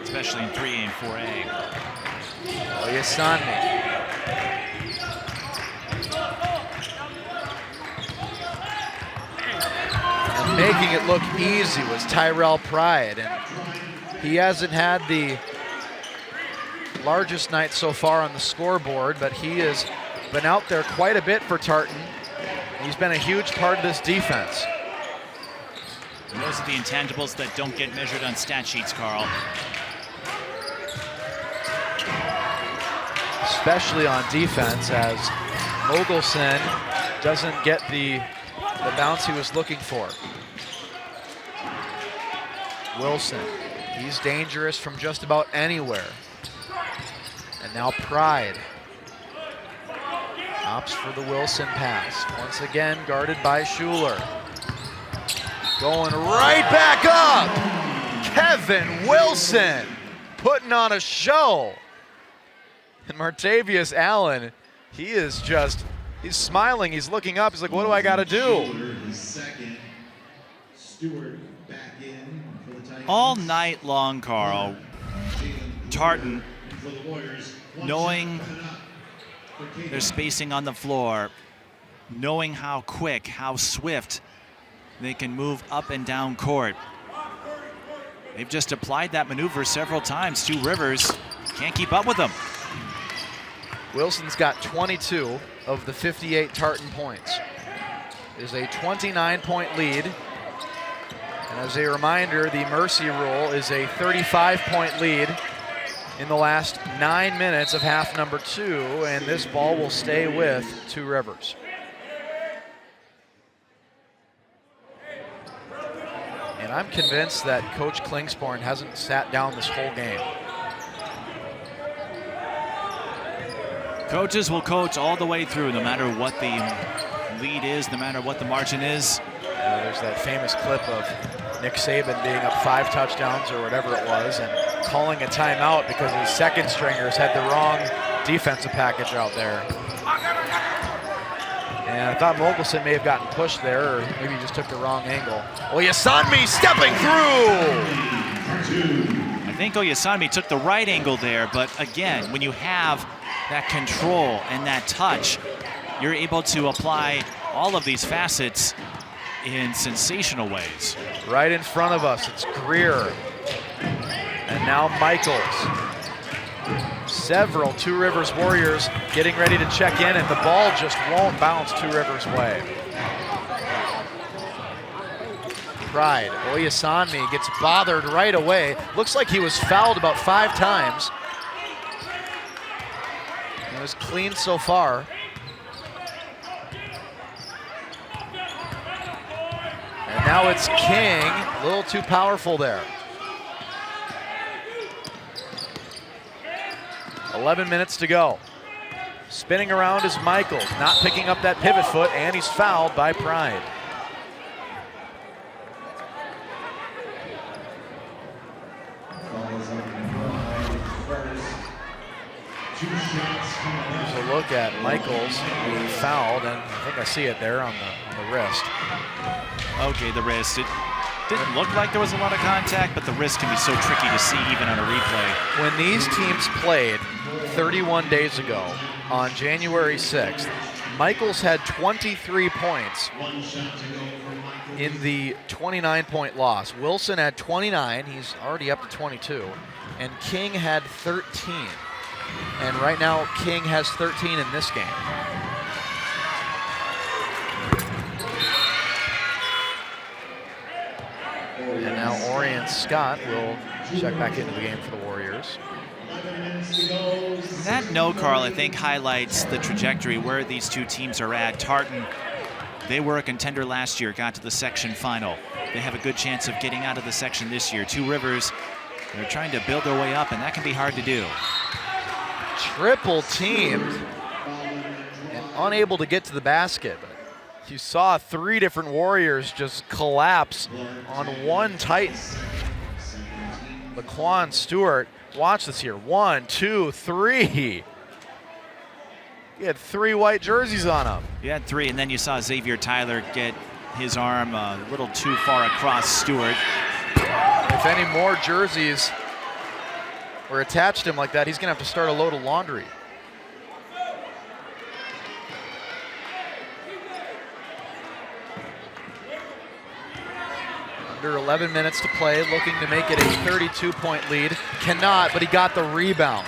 especially in 3A and 4A. Oyasani. And making it look easy was Tyrell Pride, and he hasn't had the largest night so far on the scoreboard, but he has been out there quite a bit for Tartan. He's been a huge part of this defense. And those are the intangibles that don't get measured on stat sheets, Carl. Especially on defense, as Mogelson doesn't get the bounce he was looking for. Wilson, he's dangerous from just about anywhere. And now Pride opts for the Wilson pass. Once again guarded by Schuler. Going right back up. Kevin Wilson putting on a show. And Martavius Allen, he's smiling, he's looking up, he's like, what do I gotta do? All night long, Carl, Tartan, knowing their spacing on the floor, knowing how quick, how swift they can move up and down court. They've just applied that maneuver several times. Two Rivers can't keep up with them. Wilson's got 22 of the 58 Tartan points. It is a 29-point lead. And as a reminder, the mercy rule is a 35-point lead in the last 9 minutes of half number 2, and this ball will stay with Two Rivers. And I'm convinced that Coach Klingsporn hasn't sat down this whole game. Coaches will coach all the way through, no matter what the lead is, no matter what the margin is. There's that famous clip of Nick Saban being up 5 touchdowns or whatever it was and calling a timeout because his second stringers had the wrong defensive package out there. And I thought Mogelson may have gotten pushed there, or maybe he just took the wrong angle. Oyasanmi stepping through! I think Oyasanmi took the right angle there, but again, when you have that control and that touch, you're able to apply all of these facets in sensational ways. Right in front of us, it's Greer. And now Michaels. Several Two Rivers Warriors getting ready to check in, and the ball just won't bounce Two Rivers' way. Pride, Oyasani gets bothered right away. Looks like he was fouled about 5 times. It was clean so far. And now it's King, a little too powerful there. 11 minutes to go. Spinning around is Michaels, not picking up that pivot foot, and he's fouled by Pride. Here's a look at Michaels being fouled, and I think I see it there on the wrist. Okay, the wrist. It didn't look like there was a lot of contact, but the wrist can be so tricky to see even on a replay. When these teams played 31 days ago on January 6th, Michaels had 23 points in the 29-point loss. Wilson had 29, he's already up to 22, and King had 13. And right now, King has 13 in this game. And now Orion Scott will check back into the game for the Warriors. That note, Carl, I think highlights the trajectory where these two teams are at. Tartan, they were a contender last year, got to the section final. They have a good chance of getting out of the section this year. Two Rivers, they're trying to build their way up, and that can be hard to do. Triple teamed and unable to get to the basket. You saw 3 different Warriors just collapse on one Titan. Laquan Stewart, watch this here. 1, 2, 3. He had 3 white jerseys on him. You had 3, and then you saw Xavier Tyler get his arm a little too far across Stewart. If any more jerseys or attached him like that, he's going to have to start a load of laundry. Under 11 minutes to play, looking to make it a 32-point lead. Cannot, but he got the rebound.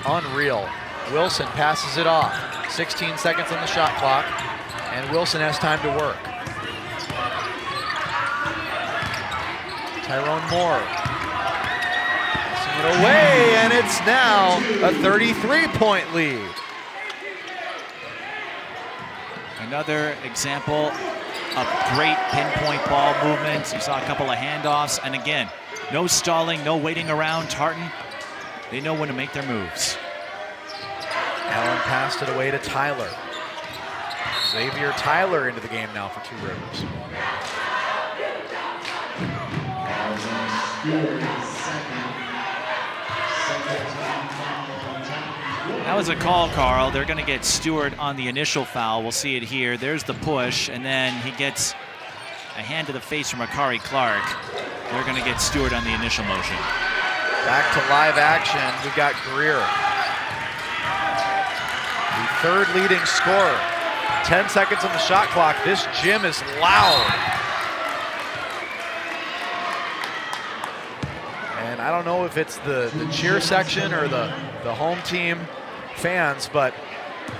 Unreal. Wilson passes it off. 16 seconds on the shot clock, and Wilson has time to work. Tyrone Moore passing it away, and it's now a 33-point lead. Another example of great pinpoint ball movements. You saw a couple of handoffs, and again, no stalling, no waiting around. Tartan, they know when to make their moves. Allen passed it away to Tyler. Xavier Tyler into the game now for Two Rivers. That was a call, Carl. They're going to get Stewart on the initial foul. We'll see it here. There's the push, and then he gets a hand to the face from Akari Clark. They're going to get Stewart on the initial motion. Back to live action, we've got Greer. The third leading scorer. 10 seconds on the shot clock. This gym is loud. And I don't know if it's the cheer section or the home team fans, but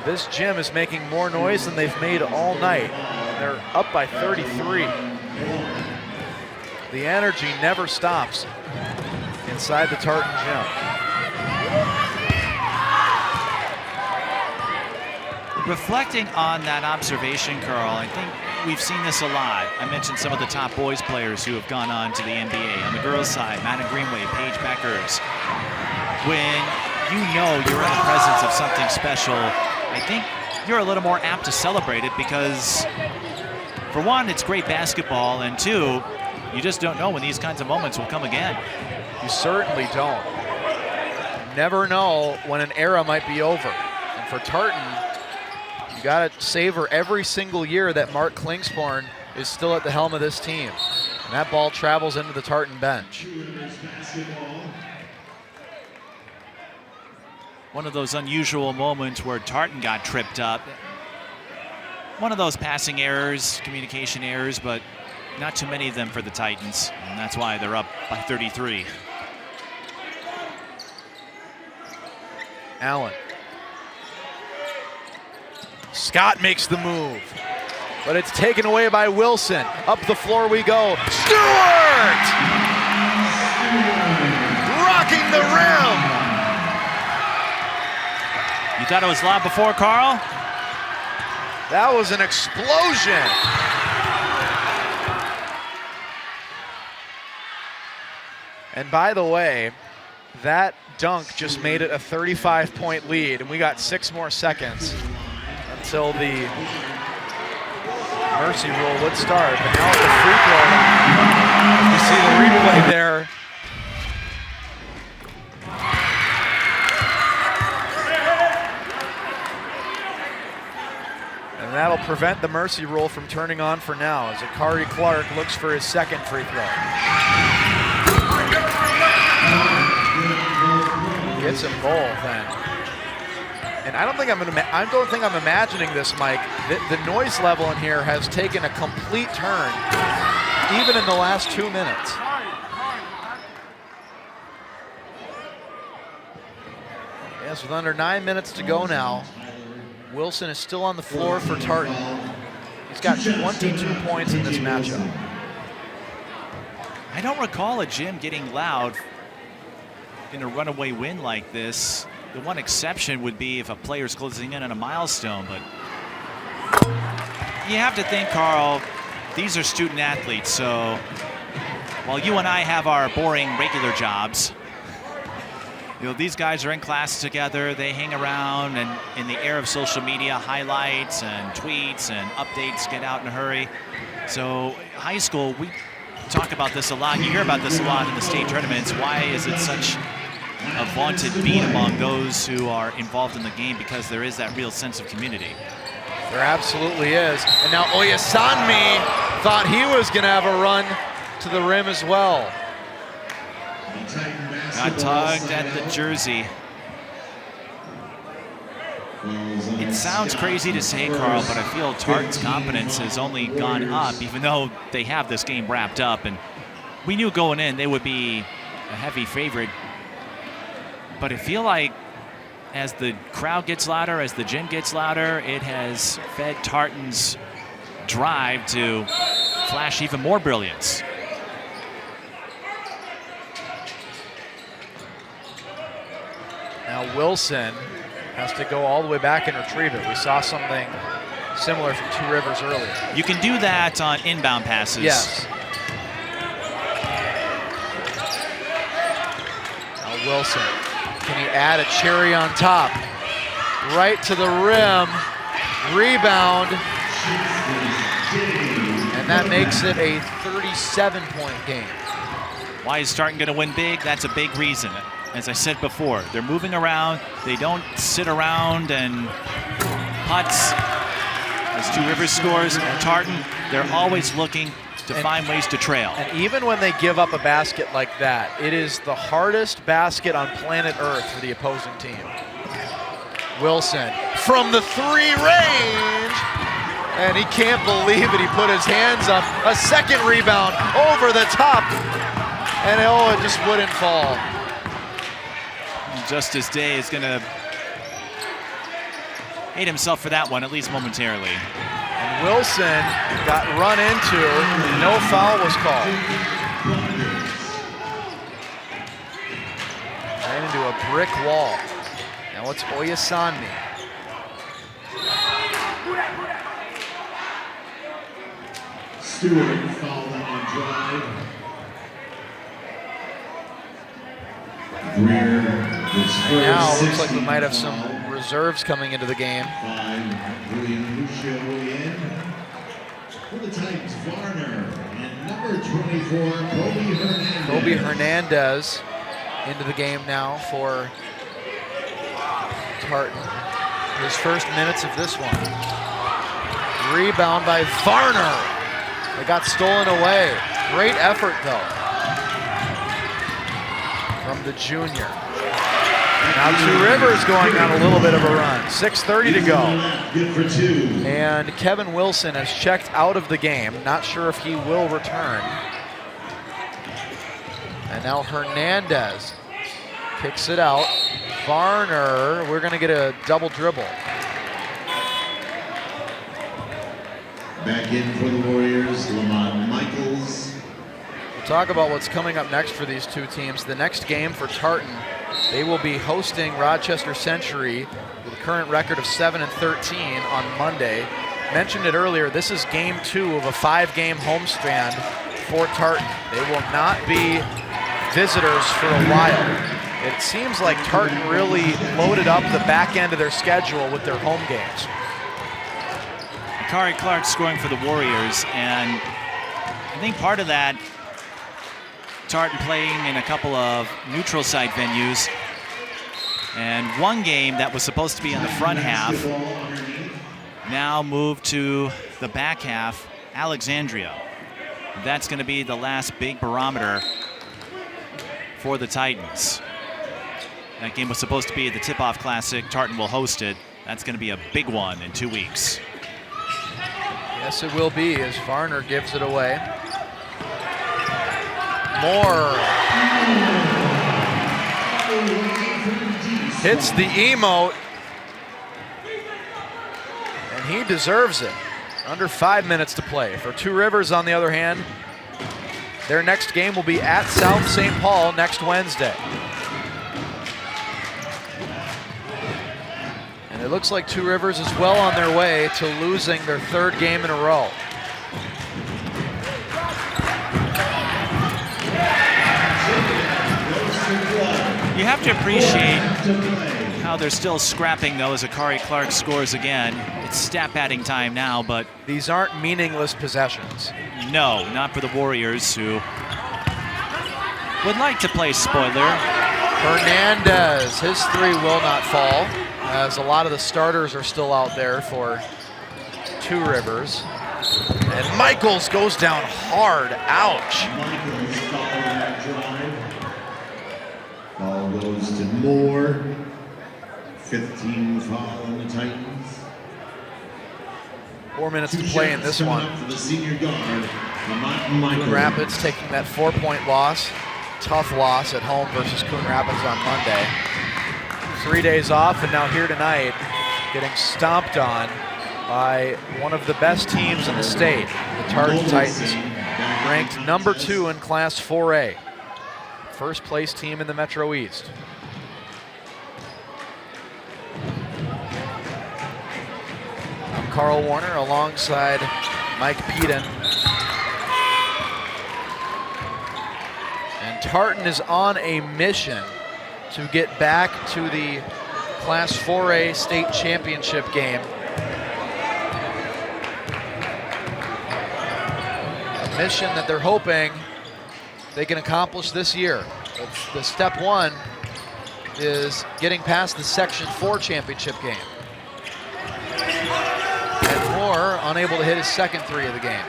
this gym is making more noise than they've made all night. And they're up by 33. The energy never stops inside the Tartan gym. Reflecting on that observation, Carl, I think we've seen this a lot. I mentioned some of the top boys players who have gone on to the NBA. On the girls' side, Maddie Greenway, Paige Beckers. When you know you're in the presence of something special, I think you're a little more apt to celebrate it because, for one, it's great basketball, and two, you just don't know when these kinds of moments will come again. You certainly don't. You never know when an era might be over. And for Tartan, you got to savor every single year that Mark Klingsporn is still at the helm of this team. And that ball travels into the Tartan bench. One of those unusual moments where Tartan got tripped up. One of those passing errors, communication errors, but not too many of them for the Titans. And that's why they're up by 33. Allen. Scott makes the move, but it's taken away by Wilson. Up the floor we go. Stewart! Rocking the rim. You thought it was loud before, Carl? That was an explosion. And by the way, that dunk just made it a 35-point lead, and we got 6 more seconds until the mercy rule would start. But now at the free throw line, you see the replay there. And that'll prevent the mercy rule from turning on for now as Akari Clark looks for his second free throw. Gets them both then. And I don't think I'm imagining this, Mike. The noise level in here has taken a complete turn, even in the last 2 minutes. Yes, with under 9 minutes to go now, Wilson is still on the floor for Tartan. He's got 22 points in this matchup. I don't recall a gym getting loud in a runaway win like this. The one exception would be if a player's closing in on a milestone, but you have to think, Carl, these are student athletes, so while you and I have our boring regular jobs, you know, these guys are in class together, they hang around, and in the era of social media, highlights and tweets and updates get out in a hurry. So high school, we talk about this a lot. You hear about this a lot in the state tournaments. Why is it such a vaunted beat among those who are involved in the game? Because there is that real sense of community. There absolutely is. And now Oyasanmi thought he was going to have a run to the rim as well. Got tugged at the jersey. It sounds crazy to say, Carl, but I feel Tartan's confidence has only gone up, even though they have this game wrapped up. And we knew going in they would be a heavy favorite. But I feel like as the crowd gets louder, as the gym gets louder, it has fed Tartan's drive to flash even more brilliance. Now Wilson has to go all the way back and retrieve it. We saw something similar from Two Rivers earlier. You can do that on inbound passes. Yes. Now Wilson, can he add a cherry on top? Right to the rim, rebound, and that makes it a 37-point game. Why is Tartan going to win big? That's a big reason. As I said before, they're moving around. They don't sit around and putts. As Two Rivers scores, and Tartan, they're always looking to find ways to trail. And even when they give up a basket like that, it is the hardest basket on planet Earth for the opposing team. Wilson from the three range, and he can't believe it. He put his hands up. A second rebound over the top, and it just wouldn't fall. Justice Day is going to hate himself for that one, at least momentarily. And Wilson got run into. No foul was called. Ran into a brick wall. Now it's Oyasani. Stewart fouled on drive. And now it looks like we might have some reserves coming into the game. For the Titans, Varner and number 24, Kobe Hernandez into the game now for Tartan. His first minutes of this one. Rebound by Varner. It got stolen away. Great effort though from the junior. Now Two Rivers going on a little bit of a run. 6:30 to go. And Kevin Wilson has checked out of the game. Not sure if he will return. And now Hernandez kicks it out. Varner, we're going to get a double dribble. Back in for the Warriors, Lamont Michaels. We'll talk about what's coming up next for these two teams. The next game for Tartan, they will be hosting Rochester Century with a current record of 7-13 on Monday. Mentioned it earlier, this is game 2 of a 5-game homestand for Tartan. They will not be visitors for a while. It seems like Tartan really loaded up the back end of their schedule with their home games. Akari Clark scoring for the Warriors, and I think part of that, Tartan playing in a couple of neutral site venues, and one game that was supposed to be in the front half now moved to the back half, Alexandria. That's going to be the last big barometer for the Titans. That game was supposed to be the Tip-Off Classic. Tartan will host it. That's going to be a big one in 2 weeks. Yes, it will be, as Varner gives it away. Moore hits the emote, and he deserves it. Under 5 minutes to play. For Two Rivers, on the other hand, their next game will be at South St. Paul next Wednesday. And it looks like Two Rivers is well on their way to losing their 3rd game in a row. You have to appreciate how they're still scrapping, though, as Akari Clark scores again. It's stat padding time now, but these aren't meaningless possessions. No, not for the Warriors, who would like to play spoiler. Hernandez, his 3 will not fall, as a lot of the starters are still out there for Two Rivers. And Michaels goes down hard. Ouch. goes to Moore. 5th team foul on the Titans. 4 minutes to play in this one. For the senior guard, Coon Rapids taking that 4-point loss. Tough loss at home versus Coon Rapids on Monday. 3 days off, and now here tonight, getting stomped on by one of the best teams in the state, the Tartan Titans, ranked number 2 in Class 4A. First place team in the Metro East. I'm Carl Warner alongside Mike Peden. And Tartan is on a mission to get back to the Class 4A state championship game. A mission that they're hoping they can accomplish this year. The step one is getting past the Section 4 championship game. And Moore unable to hit his second 3 of the game.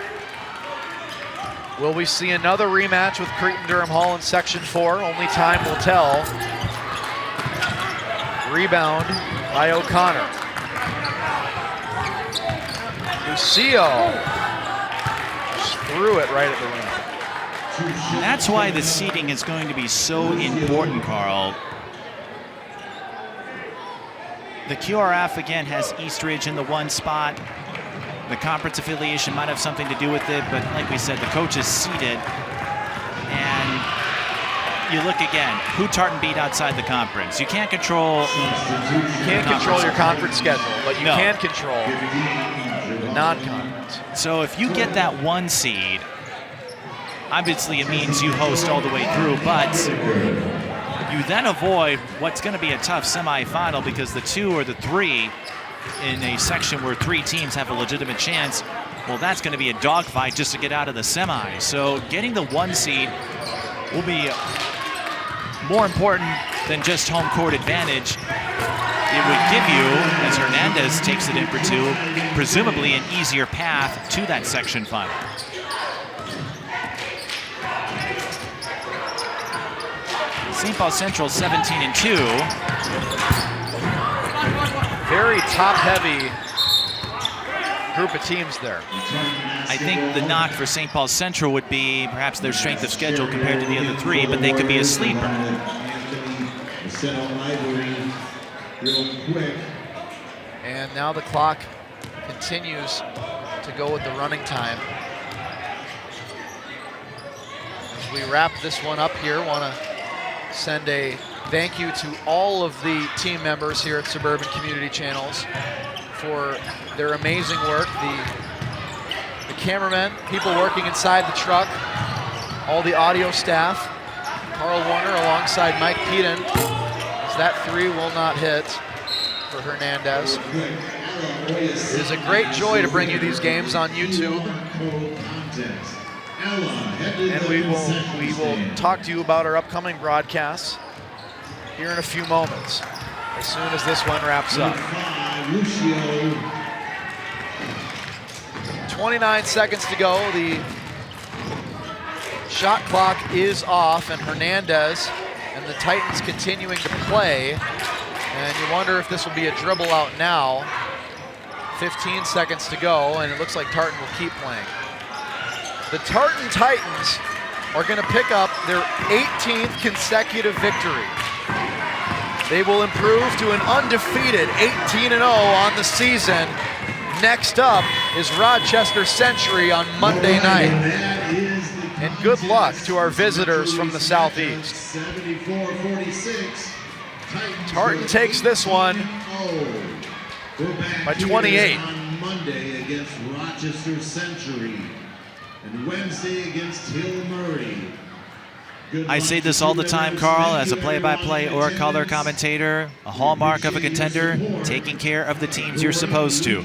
Will we see another rematch with Cretin-Durham Hall in Section 4? Only time will tell. Rebound by O'Connor. Lucio just threw it right at the rim. That's why the seeding is going to be so important, Carl. The QRF, again, has Eastridge in the 1 spot. The conference affiliation might have something to do with it, but like we said, the coach is seeded. And you look again, who Tartan beat outside the conference. You can't control your conference schedule, but you can control the non-conference. So if you get that 1 seed, obviously it means you host all the way through, but you then avoid what's going to be a tough semifinal because the 2 or the 3 in a section where 3 teams have a legitimate chance, well, that's going to be a dogfight just to get out of the semi. So getting the 1 seed will be more important than just home court advantage. It would give you, as Hernandez takes it in for 2, presumably an easier path to that section final. St. Paul Central 17-2. Very top-heavy group of teams there. I think the knock for St. Paul Central would be perhaps their strength of schedule compared to the other 3, but they could be a sleeper. And now the clock continues to go with the running time. As we wrap this one up here, want to send a thank you to all of the team members here at Suburban Community Channels for their amazing work. The cameramen, people working inside the truck, all the audio staff. Carl Warner alongside Mike Peden, as that 3 will not hit for Hernandez. It is a great joy to bring you these games on YouTube. And we will talk to you about our upcoming broadcasts here in a few moments, as soon as this one wraps up. 29 seconds to go. The shot clock is off, and Hernandez and the Titans continuing to play. And you wonder if this will be a dribble out now. 15 seconds to go, and it looks like Tartan will keep playing. The Tartan Titans are going to pick up their 18th consecutive victory. They will improve to an undefeated 18-0 on the season. Next up is Rochester Century on Monday night. And good luck to our visitors from the Southeast. Tartan takes this one by 28. On Monday against Rochester Century. And Wednesday against Hill Murray. I say this all the time, Carl, as a play-by-play or color commentator, a hallmark of a contender, taking care of the teams you're supposed to.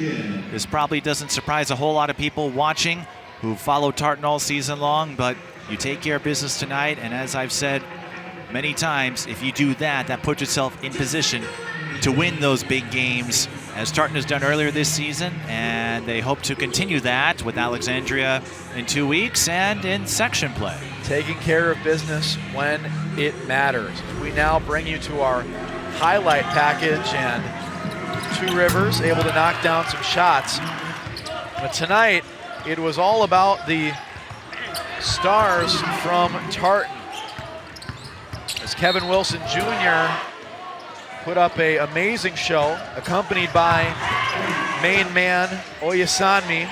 This probably doesn't surprise a whole lot of people watching who follow Tartan all season long, but you take care of business tonight, and as I've said many times, if you do that, that puts yourself in position to win those big games as Tartan has done earlier this season, and they hope to continue that with Alexandria in 2 weeks and in section play. Taking care of business when it matters. We now bring you to our highlight package, and Two Rivers able to knock down some shots. But tonight, it was all about the stars from Tartan. As Kevin Wilson Jr. put up an amazing show, accompanied by main man Oyasanmi.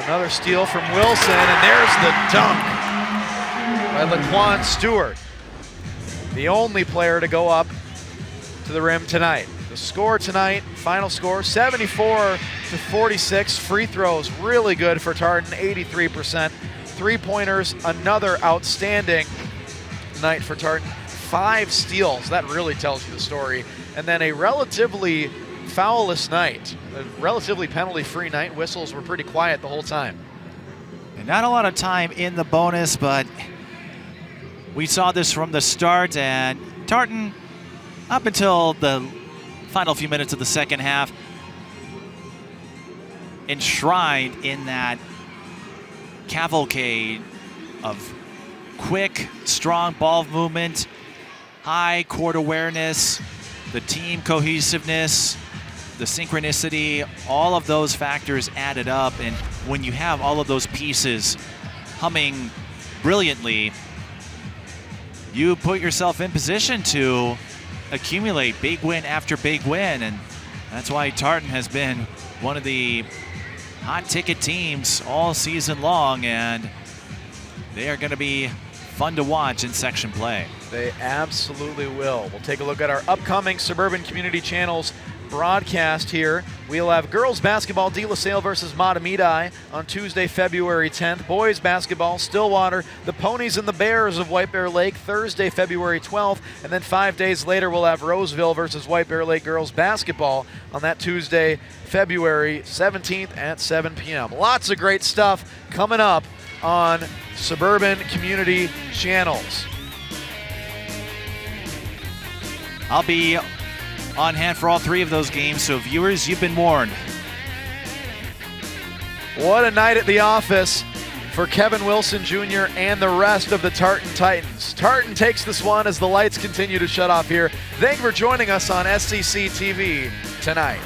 Another steal from Wilson, and there's the dunk by Laquan Stewart, the only player to go up to the rim tonight. The score tonight, final score, 74-46. Free throws really good for Tartan, 83%. Three-pointers, another outstanding night for Tartan. 5 steals, that really tells you the story. And then a relatively foul-less night, a relatively penalty-free night. Whistles were pretty quiet the whole time. And not a lot of time in the bonus, but we saw this from the start, and Tartan, up until the final few minutes of the second half, enshrined in that cavalcade of quick, strong ball movement, high court awareness, the team cohesiveness, the synchronicity, all of those factors added up. And when you have all of those pieces humming brilliantly, you put yourself in position to accumulate big win after big win. And that's why Tartan has been one of the hot ticket teams all season long, and they are going to be fun to watch in section play. They absolutely will. We'll take a look at our upcoming Suburban Community Channels broadcast here. We'll have girls basketball, De La Salle versus Matamidi on Tuesday, February 10th. Boys basketball, Stillwater, the Ponies and the Bears of White Bear Lake, Thursday, February 12th. And then 5 days later, we'll have Roseville versus White Bear Lake girls basketball on that Tuesday, February 17th at 7 p.m. Lots of great stuff coming up on Suburban Community Channels. I'll be on hand for all 3 of those games, so viewers, you've been warned. What a night at the office for Kevin Wilson Jr. and the rest of the Tartan Titans. Tartan takes this one as the lights continue to shut off here. Thank you for joining us on SCC TV tonight.